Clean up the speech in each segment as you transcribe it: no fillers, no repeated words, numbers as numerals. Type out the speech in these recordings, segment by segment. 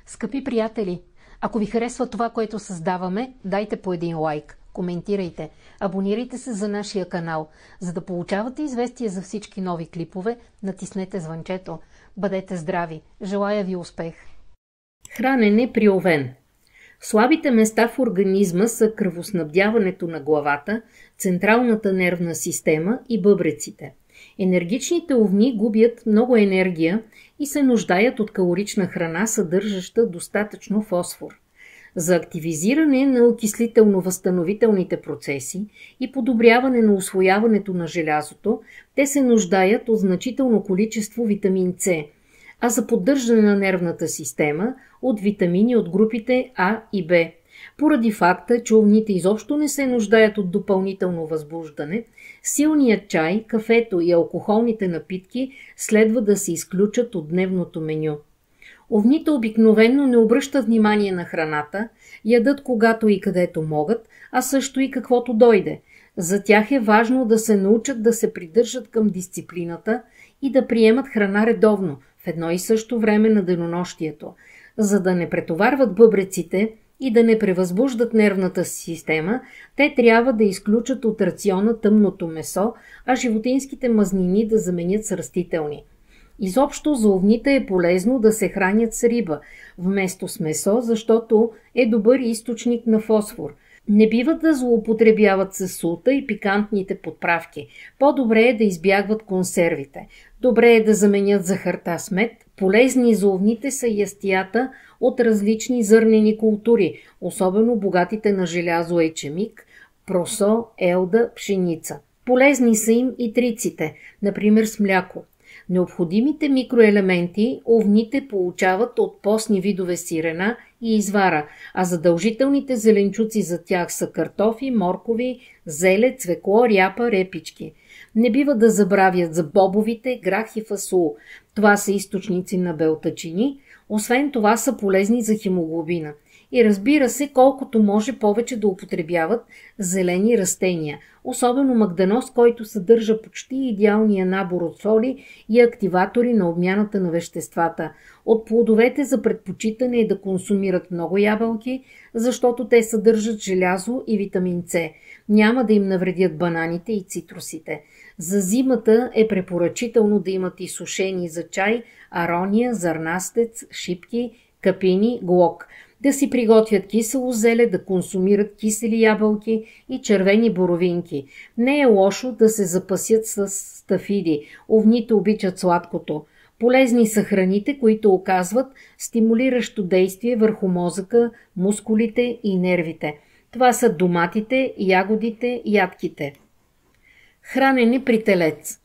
Скъпи приятели, ако ви харесва това, което създаваме, дайте по един лайк, коментирайте, абонирайте се за нашия канал. За да получавате известия за всички нови клипове, натиснете звънчето. Бъдете здрави! Желая ви успех! Хранене при овен. Слабите места в организма са кръвоснабдяването на главата, централната нервна система и бъбреците. Енергичните овни губят много енергия и се нуждаят от калорична храна, съдържаща достатъчно фосфор. За активизиране на окислително-възстановителните процеси и подобряване на усвояването на желязото, те се нуждаят от значително количество витамин С, а за поддържане на нервната система от витамини от групите А и Б. Поради факта, че овните изобщо не се нуждаят от допълнително възбуждане, силният чай, кафето и алкохолните напитки следва да се изключат от дневното меню. Овните обикновено не обръщат внимание на храната, ядат когато и където могат, а също и каквото дойде. За тях е важно да се научат да се придържат към дисциплината и да приемат храна редовно, в едно и също време на денонощието. За да не претоварват бъбреците и да не превъзбуждат нервната си система, те трябва да изключат от рациона тъмното месо, а животинските мазнини да заменят с растителни. Изобщо за овните е полезно да се хранят с риба, вместо с месо, защото е добър източник на фосфор. Не бива да злоупотребяват със султа и пикантните подправки. По-добре е да избягват консервите. Добре е да заменят захарта с мед. Полезни за овните са ястията от различни зърнени култури, особено богатите на желязо ечемик, просо, елда, пшеница. Полезни са им и триците, например с мляко. Необходимите микроелементи овните получават от постни видове сирена и извара, а задължителните зеленчуци за тях са картофи, моркови, зеле, цвекло, ряпа, репички. Не бива да забравят за бобовите, грах и фасул. Това са източници на белтъчини, освен това са полезни за хемоглобина. И разбира се, колкото може повече да употребяват зелени растения, особено магданоз, който съдържа почти идеалния набор от соли и активатори на обмяната на веществата. От плодовете за предпочитане е да консумират много ябълки, защото те съдържат желязо и витамин С. Няма да им навредят бананите и цитрусите. За зимата е препоръчително да имат и сушени за чай, арония, зърнастец, шипки, капини, глок. Да си приготвят кисело зеле, да консумират кисели ябълки и червени боровинки. Не е лошо да се запасят с стафиди. Овните обичат сладкото. Полезни са храните, които оказват стимулиращо действие върху мозъка, мускулите и нервите. Това са доматите, ягодите, ядките. Хранене при телец.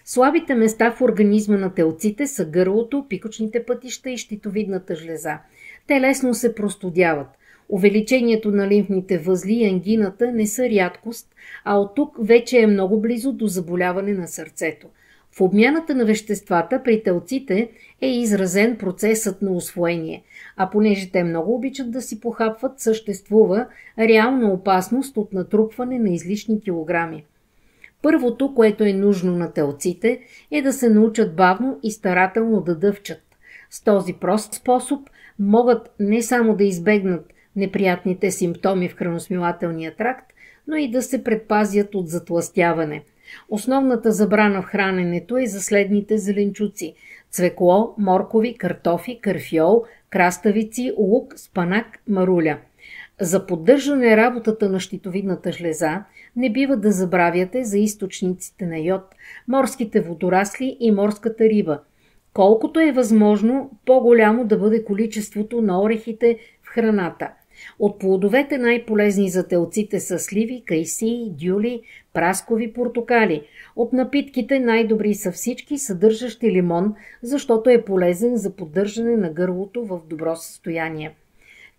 Слабите места в организма на телците са гърлото, пикочните пътища и щитовидната жлеза. Те лесно се простудяват. Увеличението на лимфните възли и ангината не са рядкост, а от тук вече е много близо до заболяване на сърцето. В обмяната на веществата при телците е изразен процесът на усвоение, а понеже те много обичат да си похапват, съществува реална опасност от натрупване на излишни килограми. Първото, което е нужно на телците, е да се научат бавно и старателно да дъвчат. С този прост способ могат не само да избегнат неприятните симптоми в храносмилателния тракт, но и да се предпазят от затлъстяване. Основната забрана в храненето е за следните зеленчуци: цвекло, моркови, картофи, карфиол, краставици, лук, спанак, маруля. За поддържане работата на щитовидната жлеза не бива да забравяте за източниците на йод, морските водорасли и морската риба. Колкото е възможно, по-голямо да бъде количеството на орехите в храната. От плодовете най-полезни за телците са сливи, кайсии, дюли, праскови, портокали. От напитките най-добри са всички, съдържащи лимон, защото е полезен за поддържане на гърлото в добро състояние.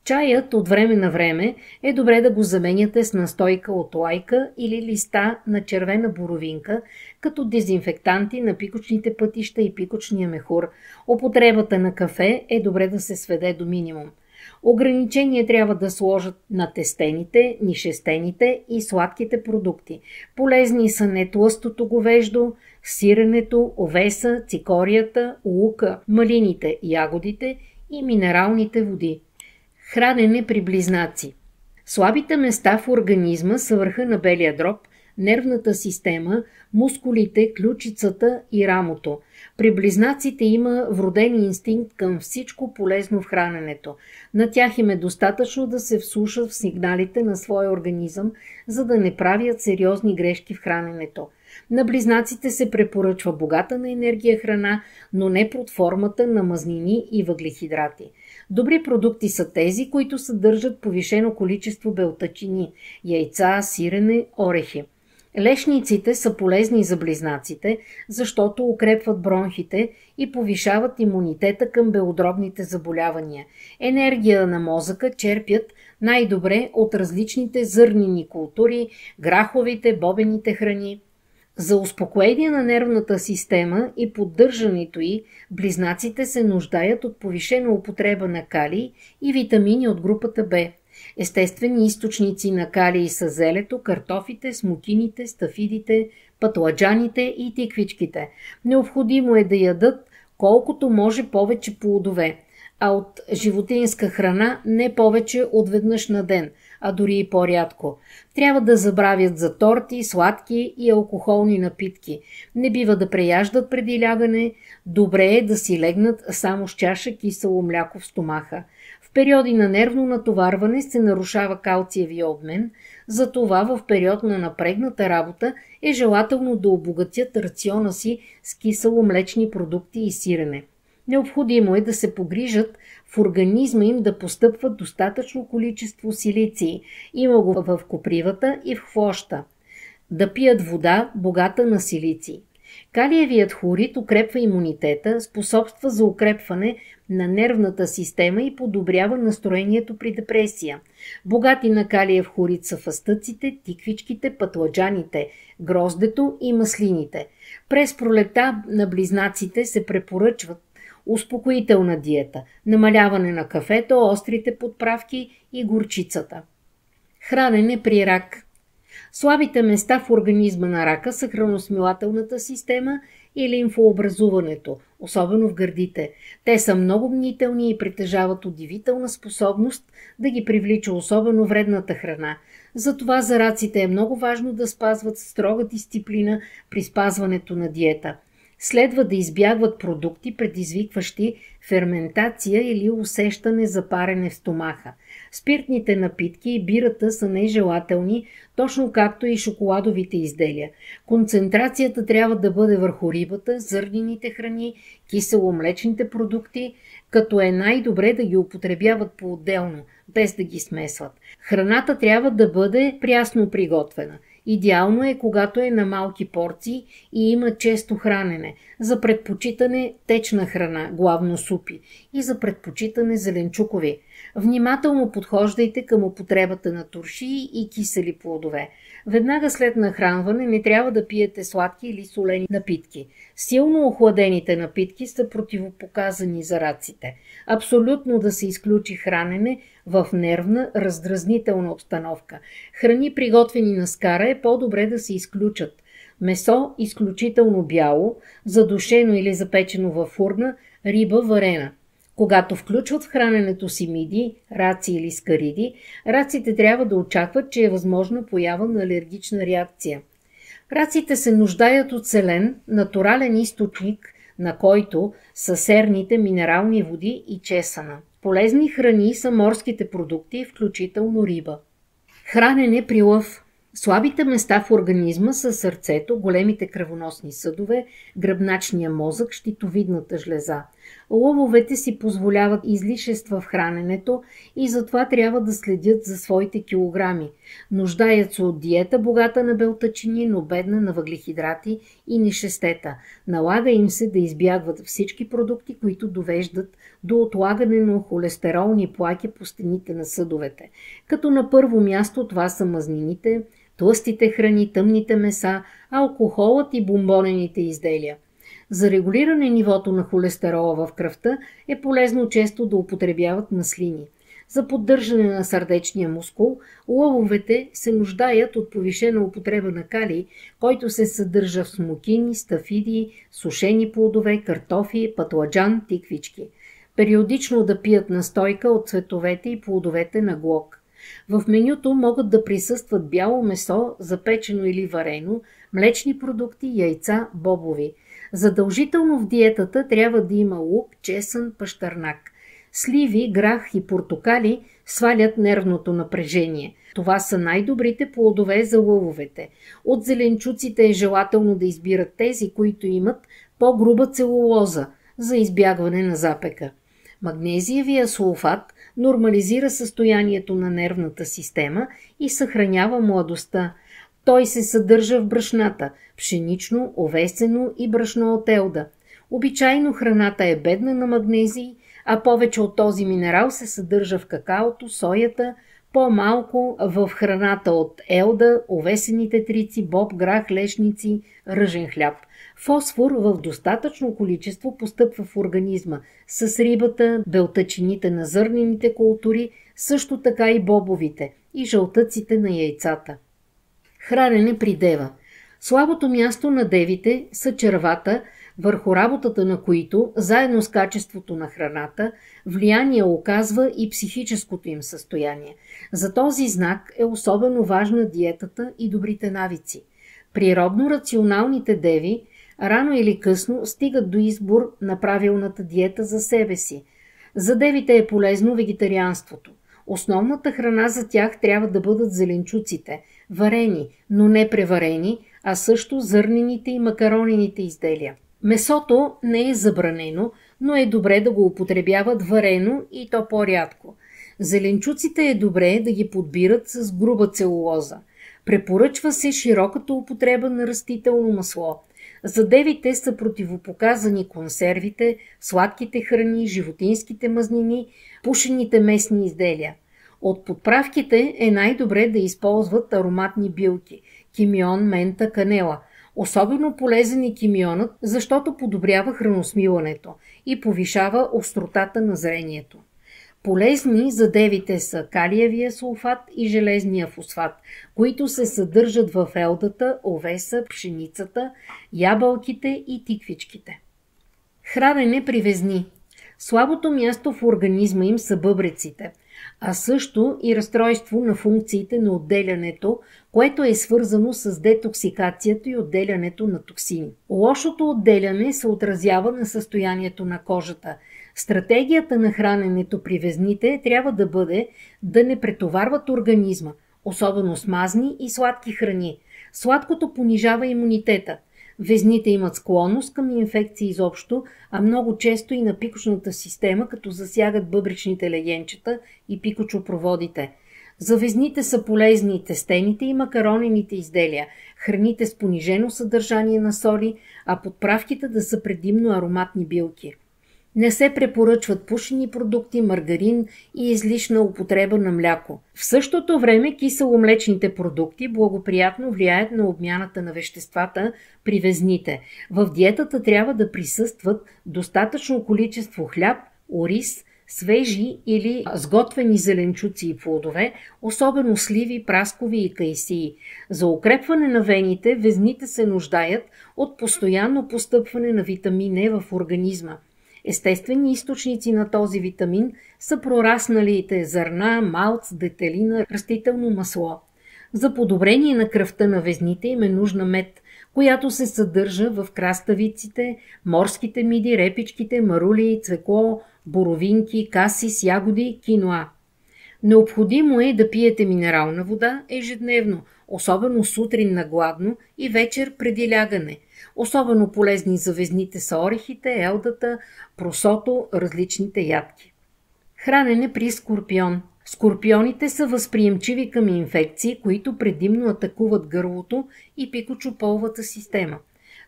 Чаят от време на време е добре да го заменяте с настойка от лайка или листа на червена боровинка, като дезинфектанти на пикочните пътища и пикочния мехур. Употребата на кафе е добре да се сведе до минимум. Ограничение трябва да сложат на тестените, нишестените и сладките продукти. Полезни са нетлъстото говеждо, сиренето, овеса, цикорията, лука, малините, ягодите и минералните води. Хранене при близнаци. Слабите места в организма са върха на белия дроб, нервната система, мускулите, ключицата и рамото. При близнаците има вроден инстинкт към всичко полезно в храненето. На тях им е достатъчно да се вслушат в сигналите на своя организъм, за да не правят сериозни грешки в храненето. На близнаците се препоръчва богата на енергия храна, но не под формата на мазнини и въглехидрати. Добри продукти са тези, които съдържат повишено количество белтъчини – яйца, сирене, орехи. Лешниците са полезни за близнаците, защото укрепват бронхите и повишават имунитета към белодробните заболявания. Енергия на мозъка черпят най-добре от различните зърнени култури, граховите, бобените храни. За успокоение на нервната система и поддържането й, близнаците се нуждаят от повишена употреба на калий и витамини от групата В. Естествени източници на калий са зелето, картофите, смокините, стафидите, пътладжаните и тиквичките. Необходимо е да ядат колкото може повече плодове, а от животинска храна не повече от веднъж на ден, а дори и по-рядко. Трябва да забравят за торти, сладки и алкохолни напитки. Не бива да преяждат преди лягане. Добре е да си легнат само с чаша кисело мляко в стомаха. В периоди на нервно натоварване се нарушава калциевия обмен, затова в период на напрегната работа е желателно да обогатят рациона си с кисело-млечни продукти и сирене. Необходимо е да се погрижат в организма им да постъпват достатъчно количество силиций. Има го в копривата и в хвоща. Да пият вода, богата на силиций. Калиевият хлорид укрепва имунитета, способства за укрепване на нервната система и подобрява настроението при депресия. Богати на калиев хлорид са фастъците, тиквичките, пътладжаните, гроздето и маслините. През пролета на близнаците се препоръчват успокоителна диета, намаляване на кафето, острите подправки и горчицата. Хранене при рак. Слабите места в организма на рака са храносмилателната система и лимфообразуването, особено в гърдите. Те са много мнителни и притежават удивителна способност да ги привлича особено вредната храна. Затова за раците е много важно да спазват строга дисциплина при спазването на диета. Следва да избягват продукти, предизвикващи ферментация или усещане за парене в стомаха. Спиртните напитки и бирата са нежелателни, точно както и шоколадовите изделия. Концентрацията трябва да бъде върху рибата, зърнените храни, кисело-млечните продукти, като е най-добре да ги употребяват по-отделно, без да ги смесват. Храната трябва да бъде прясно приготвена. Идеално е, когато е на малки порции и има често хранене. За предпочитане течна храна, главно супи, и за предпочитане зеленчукови. Внимателно подхождайте към употребата на туршии и кисели плодове. Веднага след нахранване не трябва да пиете сладки или солени напитки. Силно охладените напитки са противопоказани за раците. Абсолютно да се изключи хранене в нервна, раздразнителна обстановка. Храни, приготвени на скара, е по-добре да се изключат. Месо изключително бяло, задушено или запечено във фурна, риба варена. Когато включват в храненето си миди, раци или скариди, раците трябва да очакват, че е възможна поява на алергична реакция. Раците се нуждаят от селен, натурален източник, на който са серните минерални води и чесъна. Полезни храни са морските продукти, включително риба. Хранене при лъв. Слабите места в организма са сърцето, големите кръвоносни съдове, гръбначния мозък, щитовидната жлеза. Лъвовете си позволяват излишества в храненето и затова трябва да следят за своите килограми. Нуждаят се от диета, богата на белтъчини, но бедна на въглехидрати и нешестета. Налага им се да избягват всички продукти, които довеждат до отлагане на холестеролни плаки по стените на съдовете. Като на първо място това са мазнините, тлъстите храни, тъмните меса, алкохолът и бомбонените изделия. За регулиране нивото на холестерола в кръвта е полезно често да употребяват маслини. За поддържане на сърдечния мускул, лъвовете се нуждаят от повишена употреба на калий, който се съдържа в смокини, стафиди, сушени плодове, картофи, пътладжан, тиквички. Периодично да пият настойка от цветовете и плодовете на глок. В менюто могат да присъстват бяло месо, запечено или варено, млечни продукти, яйца, бобови. Задължително в диетата трябва да има лук, чесън, пащърнак. Сливи, грах и портокали свалят нервното напрежение. Това са най-добрите плодове за лъвовете. От зеленчуците е желателно да избират тези, които имат по-груба целулоза, за избягване на запека. Магнезиевия сулфат нормализира състоянието на нервната система и съхранява младостта. Той се съдържа в брашната – пшенично, овесено и брашно от елда. Обичайно храната е бедна на магнезий, а повече от този минерал се съдържа в какаото, соята, по-малко в храната от елда, овесените трици, боб, грах, лешници, ръжен хляб. Фосфор в достатъчно количество постъпва в организма с рибата, белтъчините на зърнените култури, също така и бобовите и жълтъците на яйцата. Хранене при дева. Слабото място на девите са червата, върху работата на които, заедно с качеството на храната, влияние оказва и психическото им състояние. За този знак е особено важна диетата и добрите навици. Природно рационалните деви рано или късно стигат до избор на правилната диета за себе си. За девите е полезно вегетарианството. Основната храна за тях трябва да бъдат зеленчуците, варени, но не преварени, а също зърнените и макаронените изделия. Месото не е забранено, но е добре да го употребяват варено и то по-рядко. Зеленчуците е добре да ги подбират с груба целулоза. Препоръчва се широката употреба на растително масло. За девите са противопоказани консервите, сладките храни, животинските мазнини, пушените месни изделия. От подправките е най-добре да използват ароматни билки – кимион, мента, канела. Особено полезен е кимионът, защото подобрява храносмилането и повишава остротата на зрението. Полезни за девите са калиевия сулфат и железния фосфат, които се съдържат в елдата, овеса, пшеницата, ябълките и тиквичките. Хранене при везни. Слабото място в организма им са бъбреците, а също и разстройство на функциите на отделянето, което е свързано с детоксикацията и отделянето на токсини. Лошото отделяне се отразява на състоянието на кожата. Стратегията на храненето при везните трябва да бъде да не претоварват организма, особено с мазни и сладки храни. Сладкото понижава имунитета. Везните имат склонност към инфекции изобщо, а много често и на пикочната система, като засягат бъбречните легенчета и пикочопроводите. За везните са полезни и тестените и макаронените изделия, храните с понижено съдържание на соли, а подправките да са предимно ароматни билки. Не се препоръчват пушени продукти, маргарин и излишна употреба на мляко. В същото време киселомлечните продукти благоприятно влияят на обмяната на веществата при везните. В диетата трябва да присъстват достатъчно количество хляб, ориз, свежи или сготвени зеленчуци и плодове, особено сливи, праскови и кайсии. За укрепване на вените везните се нуждаят от постоянно постъпване на витамин Е в организма. Естествени източници на този витамин са прорасналите зърна, малц, детелина, растително масло. За подобрение на кръвта на везните им е нужна мед, която се съдържа в краставиците, морските миди, репичките, марули, цвекло, боровинки, касис, ягоди, киноа. Необходимо е да пиете минерална вода ежедневно, особено сутрин на гладно и вечер преди лягане. Особено полезни за везните са орехите, елдата, просото, различните ядки. Хранене при скорпион. Скорпионите са възприемчиви към инфекции, които предимно атакуват гърлото и пикочополовата система.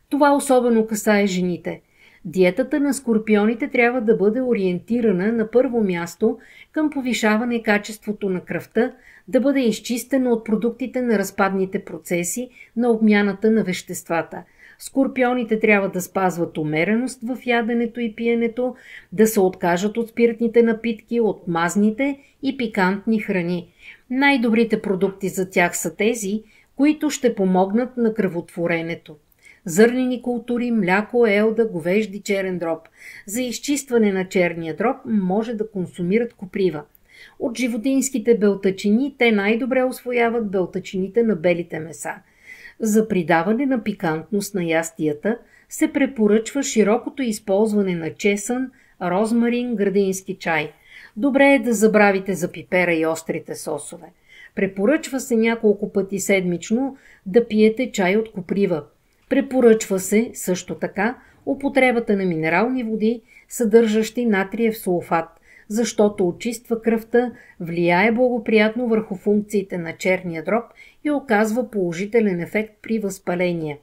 Това особено касае жените. Диетата на скорпионите трябва да бъде ориентирана на първо място към повишаване качеството на кръвта, да бъде изчистена от продуктите на разпадните процеси на обмяната на веществата. Скорпионите трябва да спазват умереност в яденето и пиенето, да се откажат от спиртните напитки, от мазните и пикантни храни. Най-добрите продукти за тях са тези, които ще помогнат на кръвотворенето. зърнени култури, мляко, елда, говежди, черен дроб. За изчистване на черния дроб може да консумират коприва. От животинските белтъчини те най-добре усвояват белтъчините на белите меса. За придаване на пикантност на ястията се препоръчва широкото използване на чесън, розмарин, градински чай. Добре е да забравите за пипера и острите сосове. Препоръчва се няколко пъти седмично да пиете чай от коприва. Препоръчва се също така употребата на минерални води, съдържащи натриев сулфат, защото очиства кръвта, влияе благоприятно върху функциите на черния дроб и оказва положителен ефект при възпаление.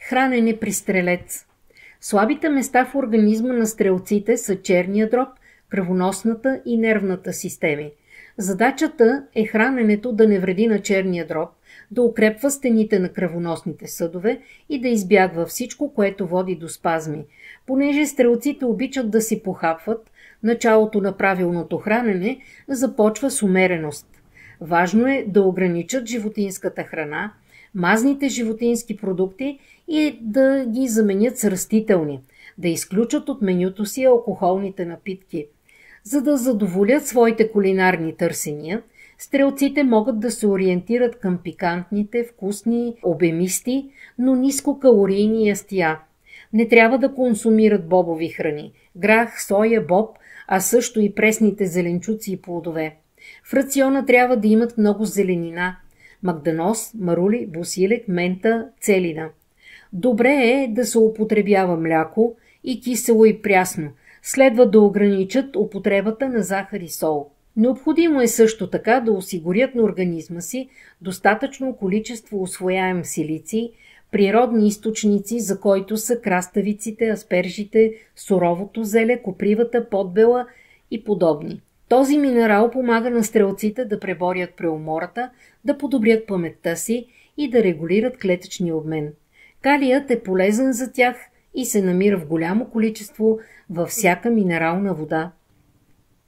Хранене при стрелец. Слабите места в организма на стрелците са черния дроб, кръвоносната и нервната системи. Задачата е храненето да не вреди на черния дроб, да укрепва стените на кръвоносните съдове и да избягва всичко, което води до спазми. Понеже стрелците обичат да си похапват, началото на правилното хранене започва с умереност. Важно е да ограничат животинската храна, мазните животински продукти и да ги заменят с растителни, да изключат от менюто си алкохолните напитки. За да задоволят своите кулинарни търсения, стрелците могат да се ориентират към пикантните, вкусни, обемисти, но нискокалорийни ястия. Не трябва да консумират бобови храни – грах, соя, боб, а също и пресните зеленчуци и плодове. В рациона трябва да имат много зеленина – магданоз, марули, босилек, мента, целина. Добре е да се употребява мляко и кисело и прясно. Следва да ограничат употребата на захар и сол. Необходимо е също така да осигурят на организма си достатъчно количество усвояем силиций, природни източници, за който са краставиците, аспержите, суровото зеле, копривата, подбела и подобни. Този минерал помага на стрелците да преборят преумората, да подобрят паметта си и да регулират клетъчния обмен. Калият е полезен за тях и се намира в голямо количество във всяка минерална вода.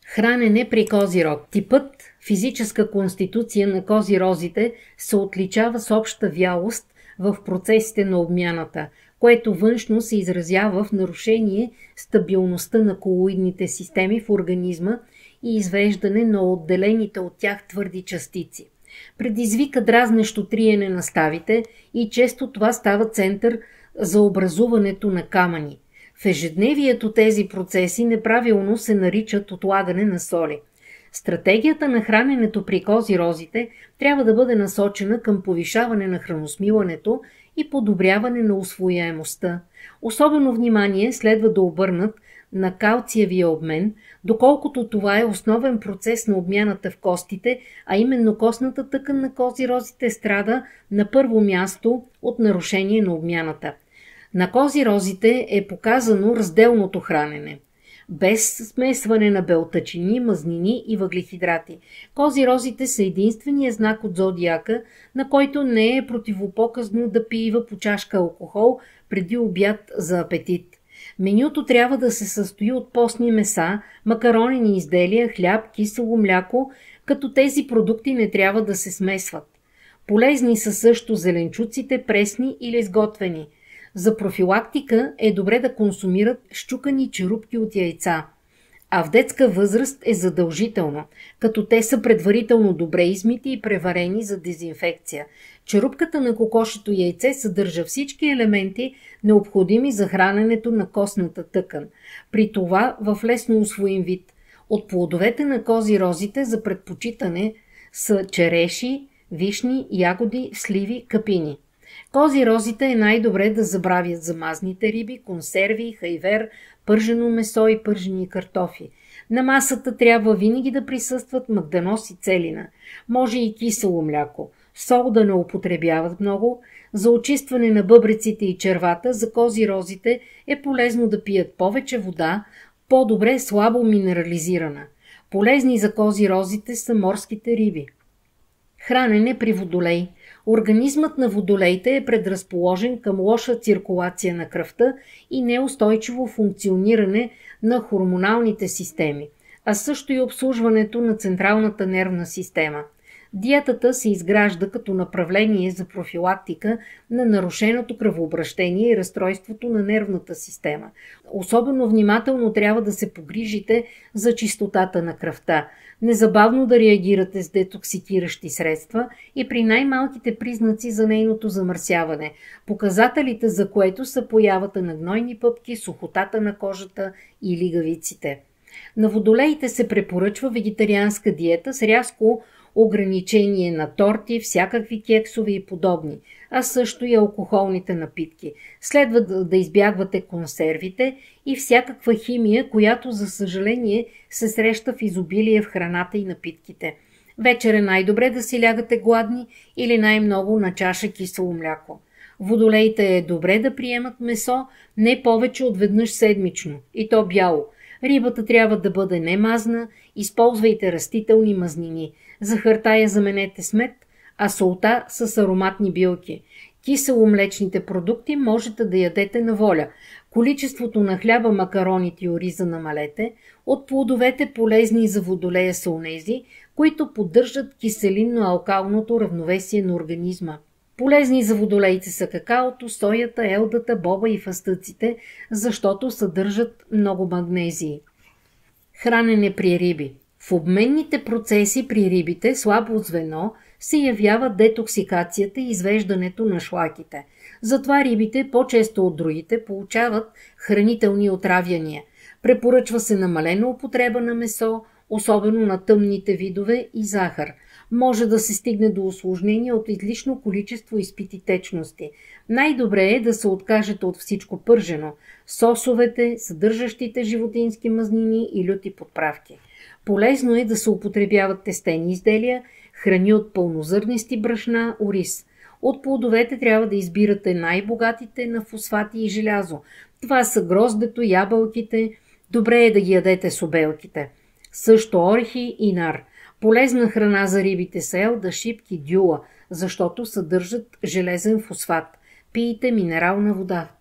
Хранене при козирог. Типът, физическа конституция на козирозите се отличава с обща вялост в процесите на обмяната, което външно се изразява в нарушение стабилността на колоидните системи в организма и извеждане на отделените от тях твърди частици. Предизвика дразнещо триене на ставите и често това става център за образуването на камъни. В ежедневието тези процеси неправилно се наричат отлагане на соли. Стратегията на храненето при козирозите трябва да бъде насочена към повишаване на храносмилането и подобряване на усвояемостта. Особено внимание следва да обърнат на калциевия обмен, доколкото това е основен процес на обмяната в костите, а именно костната тъкан на козирозите страда на първо място от нарушение на обмяната. На козирозите е показано разделното хранене, без смесване на белтъчини, мазнини и въглехидрати. Козирозите са единствения знак от зодиака, на който не е противопоказно да пива по чашка алкохол преди обяд за апетит. Менюто трябва да се състои от постни меса, макаронени изделия, хляб, кисело мляко, като тези продукти не трябва да се смесват. Полезни са също зеленчуците, пресни или изготвени. За профилактика е добре да консумират счукани черупки от яйца, а в детска възраст е задължително, като те са предварително добре измити и преварени за дезинфекция. Черупката на кокошето яйце съдържа всички елементи, необходими за храненето на костната тъкан, при това в лесно усвоим вид. От плодовете на козирозите за предпочитане са череши, вишни, ягоди, сливи, капини. Козирозите е най-добре да забравят за мазните риби, консерви, хайвер, пържено месо и пържени картофи. На масата трябва винаги да присъстват магданоз и целина. Може и кисело мляко. Сол да не употребяват много. За очистване на бъбреците и червата за козирозите е полезно да пият повече вода, по-добре слабо минерализирана. Полезни за козирозите са морските риби. Хранене при водолей. Организмът на водолеите е предразположен към лоша циркулация на кръвта и неустойчиво функциониране на хормоналните системи, а също и обслужването на централната нервна система. Диетата се изгражда като направление за профилактика на нарушеното кръвообращение и разстройството на нервната система. Особено внимателно трябва да се погрижите за чистотата на кръвта. Незабавно да реагирате с детоксикиращи средства и при най-малките признаци за нейното замърсяване, показателите за което са появата на гнойни пъпки, сухотата на кожата и лигавиците. На водолеите се препоръчва вегетарианска диета с рязко ограничение на торти, всякакви кексове и подобни, а също и алкохолните напитки. Следва да избягвате консервите и всякаква химия, която за съжаление се среща в изобилие в храната и напитките. Вечер е най-добре да си лягате гладни или най-много на чаша кисело мляко. Водолеите е добре да приемат месо не повече от веднъж седмично, и то бяло. Рибата трябва да бъде немазна, използвайте растителни мазнини. Захарта я заменете с мед, а солта с ароматни билки. Кисело-млечните продукти можете да ядете на воля. Количеството на хляба, макароните и ориза намалете. От плодовете полезни за водолея са онези, които поддържат киселинно-алкалното равновесие на организма. Полезни за водолейци са какаото, соята, елдата, боба и фастъците, защото съдържат много магнезии. Хранене при риби. В обменните процеси при рибите слабо звено се явява детоксикацията и извеждането на шлаките. Затова рибите по-често от другите получават хранителни отравяния. Препоръчва се намалена употреба на месо, особено на тъмните видове и захар. Може да се стигне до усложнение от излишно количество изпити течности. Най-добре е да се откажете от всичко пържено, сосовете, съдържащите животински мазнини и люти подправки. Полезно е да се употребяват тестени изделия, храни от пълнозърнести брашна, ориз. От плодовете трябва да избирате най-богатите на фосфати и желязо. Това са гроздето, ябълките. Добре е да ги ядете с обелките. Също орехи и нар. Полезна храна за рибите са елда, шипки, дюла, защото съдържат железен фосфат. Пийте минерална вода.